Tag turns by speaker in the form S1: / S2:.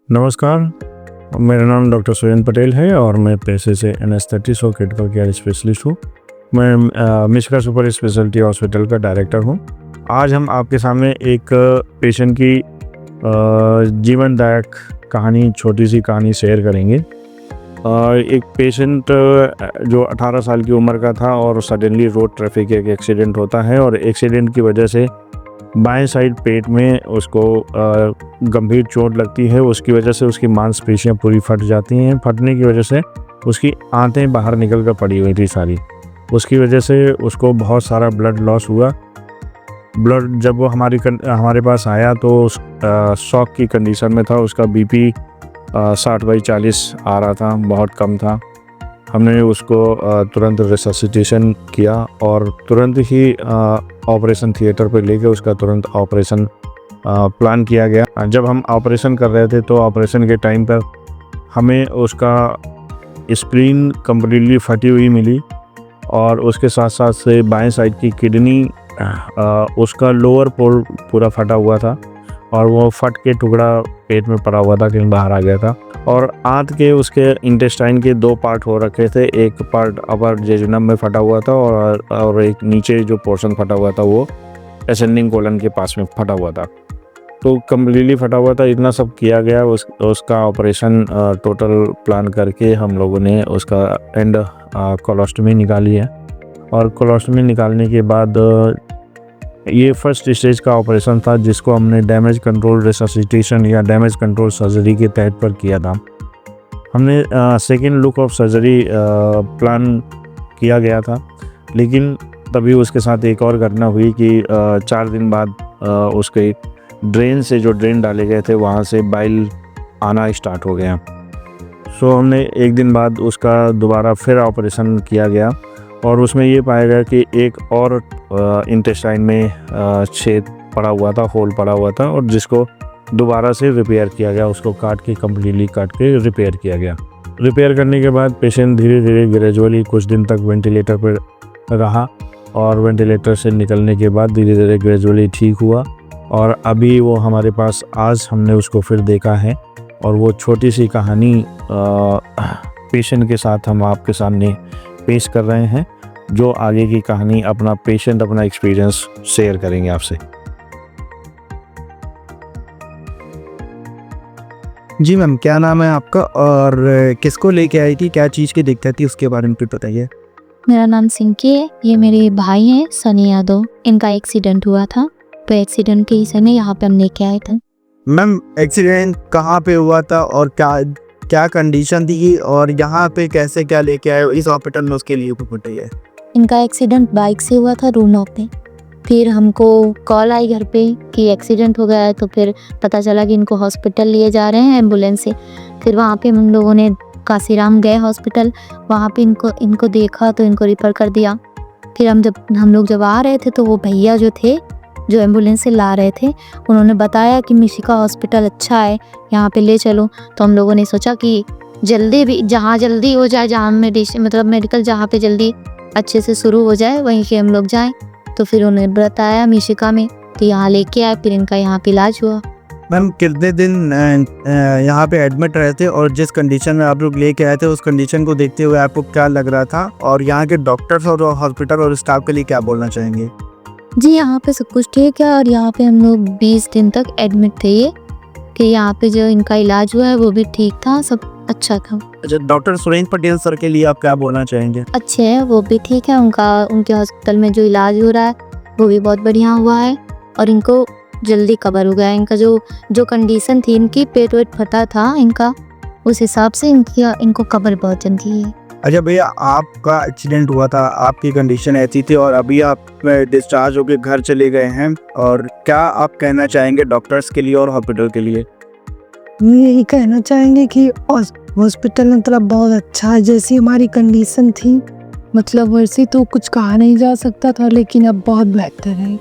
S1: नमस्कार, मेरा नाम डॉक्टर सुरेंद्र पटेल है और मैं पेशे से एनेस्थेटिस्ट और क्रिटिकल केयर स्पेशलिस्ट हूँ। मैं मिशिगा सुपर स्पेशलिटी हॉस्पिटल का डायरेक्टर हूँ। आज हम आपके सामने एक पेशेंट की जीवनदायक कहानी, छोटी सी कहानी शेयर करेंगे। एक पेशेंट जो 18 साल की उम्र का था और सडनली रोड ट्रैफिक एक एक्सीडेंट होता है और एक्सीडेंट की वजह से बाएं साइड पेट में उसको गंभीर चोट लगती है। उसकी वजह से उसकी मांसपेशियां पूरी फट जाती हैं। फटने की वजह से उसकी आंतें बाहर निकल कर पड़ी हुई थी सारी। उसकी वजह से उसको बहुत सारा ब्लड लॉस हुआ। ब्लड जब वो हमारे पास आया तो शॉक की कंडीशन में था। उसका बीपी 60/40 आ रहा था, बहुत कम था। हमने उसको तुरंत रिससिटेशन किया और तुरंत ही ऑपरेशन थिएटर पर लेके उसका तुरंत ऑपरेशन प्लान किया गया। जब हम ऑपरेशन कर रहे थे तो ऑपरेशन के टाइम पर हमें उसका स्प्लीन कम्प्लीटली फटी हुई मिली और उसके साथ साथ से बाएं साइड की किडनी उसका लोअर पोल पूरा फटा हुआ था और वो फट के टुकड़ा पेट में पड़ा हुआ था, कहीं बाहर आ गया था। और आंत के उसके इंटेस्टाइन के 2 पार्ट हो रखे थे। एक पार्ट अपर जेजुनम में फटा हुआ था और एक नीचे जो पोर्शन फटा हुआ था वो असेंडिंग कोलन के पास में फटा हुआ था। तो कम्प्लीटली फटा हुआ था। इतना सब किया गया। उसका ऑपरेशन टोटल प्लान करके हम लोगों ने उसका एंड कोलोस्टमी निकाली है और कोलोस्टमी निकालने के बाद ये फर्स्ट स्टेज का ऑपरेशन था जिसको हमने डैमेज कंट्रोल रिससिटेशन या डैमेज कंट्रोल सर्जरी के तहत पर किया था। हमने second look of surgery plan किया गया था, लेकिन तभी उसके साथ एक और घटना हुई कि 4 दिन बाद उसके ड्रेन से जो ड्रेन डाले गए थे वहाँ से बाइल आना स्टार्ट हो गया। सो हमने एक दिन बाद उसका दोबारा फिर ऑपरेशन किया गया और उसमें ये पाया गया कि एक और इंटेस्टाइन में छेद पड़ा हुआ था, होल पड़ा हुआ था और जिसको दोबारा से रिपेयर किया गया। उसको कम्प्लीटली काट के रिपेयर किया गया। रिपेयर करने के बाद पेशेंट धीरे धीरे ग्रेजुअली कुछ दिन तक वेंटिलेटर पर रहा और वेंटिलेटर से निकलने के बाद धीरे धीरे ग्रेजुअली ठीक हुआ और अभी वो हमारे पास, आज हमने उसको फिर देखा है और वो छोटी सी कहानी पेशेंट के साथ हम आपके सामने पेश कर रहे हैं, जो आगे की कहानी अपना एक्सपीरियंस शेयर करेंगे आपसे।
S2: जी मैम, क्या नाम है आपका और किसको लेके आई थी, क्या चीज़ की दिक्कत थी, उसके बारे में भी बताइए।
S3: मेरा नाम सिंकी है। ये मेरे भाई हैं सनी यादव। इनका एक्सीडेंट हुआ था तो एक्सीडेंट के हिस्से में यहाँ पे हम लेके आए थे।
S2: मैम, एक्सीडेंट कहाँ पे हुआ था और क्या कंडीशन थी और यहाँ पे कैसे क्या लेके आए इस हॉस्पिटल में, उसके लिए बताइए।
S3: इनका एक्सीडेंट बाइक से हुआ था रूनो पे। फिर हमको कॉल आई घर पे कि एक्सीडेंट हो गया है, तो फिर पता चला कि इनको हॉस्पिटल लिए जा रहे हैं एम्बुलेंस से। फिर वहाँ पे हम लोगों ने काशीराम गए हॉस्पिटल। वहाँ पे इनको देखा तो इनको रिफ़र कर दिया। फिर हम लोग जब आ रहे थे तो वो भैया जो थे, जो एम्बुलेंस से ला रहे थे, उन्होंने बताया कि मिशिगा हॉस्पिटल अच्छा है, यहाँ पे ले चलो। तो हम लोगों ने सोचा कि जहाँ जल्दी हो जाए, जहाँ मेडिकल जहाँ पे जल्दी अच्छे से शुरू हो जाए वहीं के हम लोग जाएं। तो फिर उन्होंने बताया मिशिगा में, तो यहाँ लेके आए। फिर इनका यहाँ पे इलाज हुआ।
S2: मैम, कितने दिन यहाँ पे एडमिट रहे थे और जिस कंडीशन में आप लोग लेके आए थे उस कंडीशन को देखते हुए आपको क्या लग रहा था और यहाँ के डॉक्टर्स और हॉस्पिटल और स्टाफ के लिए क्या बोलना चाहेंगे।
S3: जी, यहाँ पे सब कुछ ठीक है और यहाँ पे हम लोग 20 दिन तक एडमिट थे। ये कि यहाँ पे जो इनका इलाज हुआ है वो भी ठीक था, सब अच्छा था।
S2: अच्छा, डॉक्टर सुरेंद्र पटेल सर के लिए आप क्या बोलना चाहेंगे।
S3: अच्छे है, वो भी ठीक है। उनके हॉस्पिटल में जो इलाज हो रहा है वो भी बहुत बढ़िया हुआ है और इनको जल्दी कवर हो गया। इनका जो कंडीशन थी, इनकी पेट वेट फटा था इनका, उस हिसाब से इनको कवर बहुत जल्दी है।
S2: अच्छा भैया, आपका एक्सीडेंट हुआ था, आपकी कंडीशन ऐसी थी और अभी आप डिस्चार्ज होकर घर चले गए हैं, और क्या आप कहना चाहेंगे डॉक्टर्स के लिए और हॉस्पिटल के लिए।
S4: यही कहना चाहेंगे कि हॉस्पिटल मतलब बहुत अच्छा है। जैसी हमारी कंडीशन थी, मतलब वैसे तो कुछ कहा नहीं जा सकता था, लेकिन अब बहुत बेहतर है।